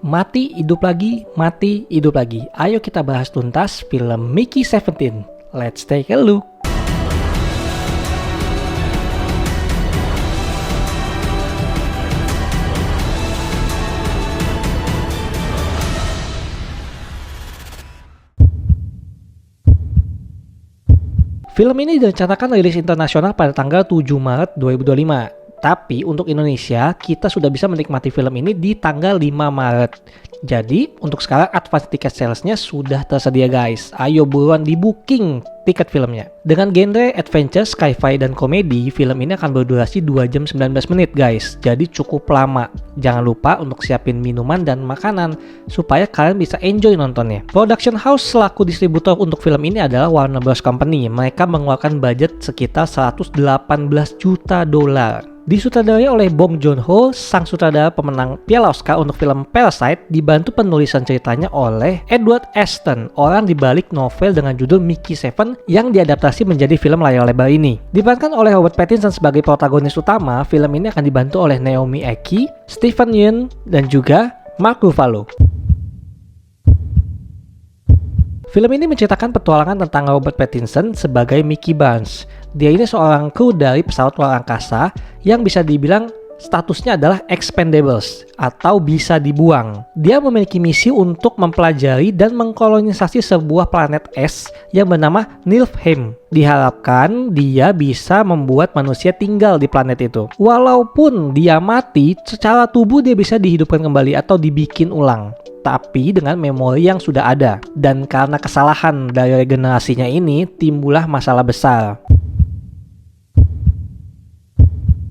Mati, hidup lagi, mati, hidup lagi. Ayo kita bahas tuntas film Mickey 17. Let's take a look. Film ini direncanakan rilis internasional pada tanggal 7 Maret 2025. Tapi untuk Indonesia, kita sudah bisa menikmati film ini di tanggal 5 Maret. Jadi, untuk sekarang advance tiket salesnya sudah tersedia guys. Ayo buruan di booking tiket filmnya. Dengan genre adventure, sci-fi, dan komedi, film ini akan berdurasi 2 jam 19 menit guys. Jadi cukup lama. Jangan lupa untuk siapin minuman dan makanan supaya kalian bisa enjoy nontonnya. Production house selaku distributor untuk film ini adalah Warner Bros. Company. Mereka mengeluarkan budget sekitar 118 juta dolar. Disutradarai oleh Bong Joon-ho, sang sutradara pemenang Piala Oscar untuk film Parasite, dibantu penulisan ceritanya oleh Edward Ashton, orang dibalik novel dengan judul Mickey 7 yang diadaptasi menjadi film layar lebar ini. Diperankan oleh Robert Pattinson sebagai protagonis utama, film ini akan dibantu oleh Naomi Ackie, Steven Yeun, dan juga Mark Ruffalo. Film ini menceritakan petualangan tentang Robert Pattinson sebagai Mickey Barnes. Dia ini seorang kru dari pesawat luar angkasa yang bisa dibilang statusnya adalah expendables atau bisa dibuang. Dia memiliki misi untuk mempelajari dan mengkolonisasi sebuah planet es yang bernama Niflheim. Diharapkan dia bisa membuat manusia tinggal di planet itu. Walaupun dia mati, secara tubuh dia bisa dihidupkan kembali atau dibikin ulang. Tapi dengan memori yang sudah ada. Dan karena kesalahan dari regenerasinya ini, timbullah masalah besar.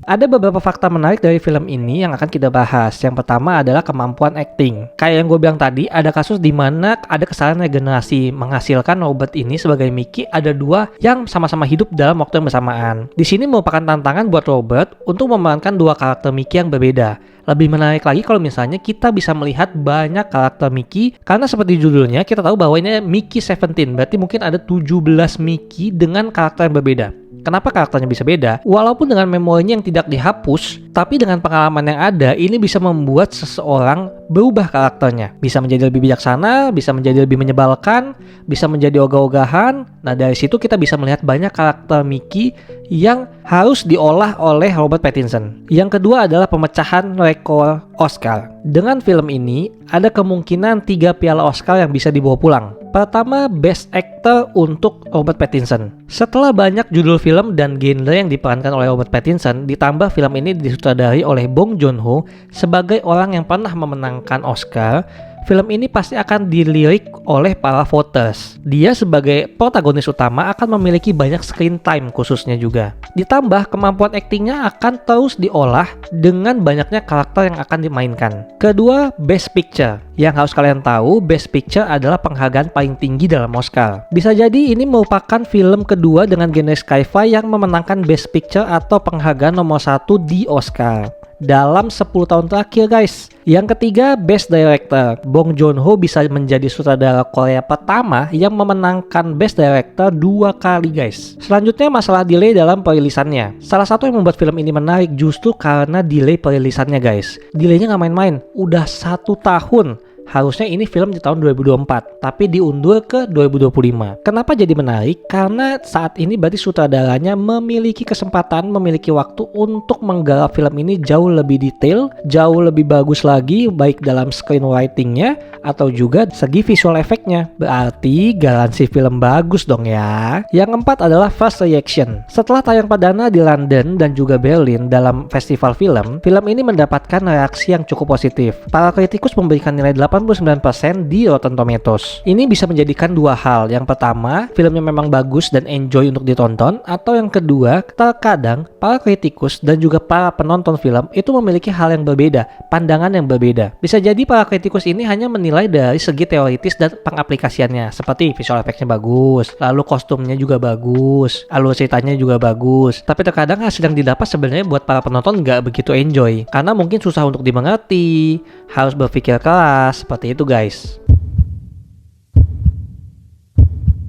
Ada beberapa fakta menarik dari film ini yang akan kita bahas. Yang pertama adalah kemampuan acting. Kayak yang gue bilang tadi, ada kasus di mana ada kesalahan regenerasi menghasilkan Robert ini sebagai Mickey ada dua yang sama-sama hidup dalam waktu yang bersamaan. Di sini merupakan tantangan buat Robert untuk memerankan dua karakter Mickey yang berbeda. Lebih menarik lagi kalau misalnya kita bisa melihat banyak karakter Mickey, karena seperti judulnya kita tahu bahwa ini Mickey 17, berarti mungkin ada 17 Mickey dengan karakter yang berbeda. Kenapa karakternya bisa beda? Walaupun dengan memorinya yang tidak dihapus, tapi dengan pengalaman yang ada, ini bisa membuat seseorang berubah karakternya. Bisa menjadi lebih bijaksana, bisa menjadi lebih menyebalkan, bisa menjadi ogah-ogahan. Nah dari situ kita bisa melihat banyak karakter Mickey yang harus diolah oleh Robert Pattinson. Yang kedua adalah pemecahan rekor Oscar. Dengan film ini, ada kemungkinan 3 piala Oscar yang bisa dibawa pulang. Pertama, Best Actor untuk Robert Pattinson. Setelah banyak judul film dan genre yang diperankan oleh Robert Pattinson, ditambah film ini disutradarai oleh Bong Joon-ho sebagai orang yang pernah memenangkan Oscar, film ini pasti akan dilirik oleh para voters. Dia sebagai protagonis utama akan memiliki banyak screen time khususnya juga. Ditambah kemampuan aktingnya akan terus diolah dengan banyaknya karakter yang akan dimainkan. Kedua, Best Picture. Yang harus kalian tahu, Best Picture adalah penghargaan paling tinggi dalam Oscar. Bisa jadi ini merupakan film kedua dengan genre sci-fi yang memenangkan Best Picture atau penghargaan nomor 1 di Oscar dalam 10 tahun terakhir guys. Yang ketiga, Best Director. Bong Joon-ho bisa menjadi sutradara Korea pertama yang memenangkan Best Director 2 kali guys. Selanjutnya masalah delay dalam perilisannya. Salah satu yang membuat film ini menarik justru karena delay perilisannya guys. Delaynya gak main-main, udah 1 tahun. Harusnya ini film di tahun 2024, tapi diundur ke 2025. Kenapa jadi menarik? Karena saat ini berarti sutradaranya memiliki kesempatan, memiliki waktu untuk menggarap film ini jauh lebih detail, jauh lebih bagus lagi, baik dalam screenwritingnya atau juga segi visual efeknya. Berarti garansi film bagus dong ya. Yang keempat adalah first reaction. Setelah tayang perdana di London dan juga Berlin dalam festival film, film ini mendapatkan reaksi yang cukup positif. Para kritikus memberikan nilai 89% di Rotten Tomatoes. Ini bisa menjadikan dua hal. Yang pertama, filmnya memang bagus dan enjoy untuk ditonton, atau yang kedua, terkadang para kritikus dan juga para penonton film itu memiliki hal yang berbeda, pandangan yang berbeda. Bisa jadi para kritikus ini hanya menilai dari segi teoritis dan pengaplikasiannya, seperti visual effects-nya bagus, lalu kostumnya juga bagus, alur ceritanya juga bagus. Tapi terkadang hasil yang didapat sebenarnya buat para penonton nggak begitu enjoy, karena mungkin susah untuk dimengerti, harus berpikir keras. Seperti itu guys.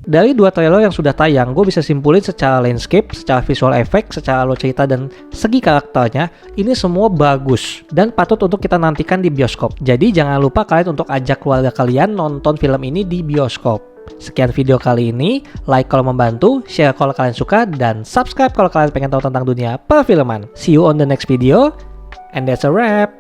Dari 2 trailer yang sudah tayang, gue bisa simpulin secara landscape, secara visual effect, secara alur cerita dan segi karakternya, ini semua bagus dan patut untuk kita nantikan di bioskop. Jadi jangan lupa kalian untuk ajak keluarga kalian nonton film ini di bioskop. Sekian video kali ini, like kalau membantu, share kalau kalian suka, dan subscribe kalau kalian pengen tahu tentang dunia perfilman. See you on the next video, and that's a wrap.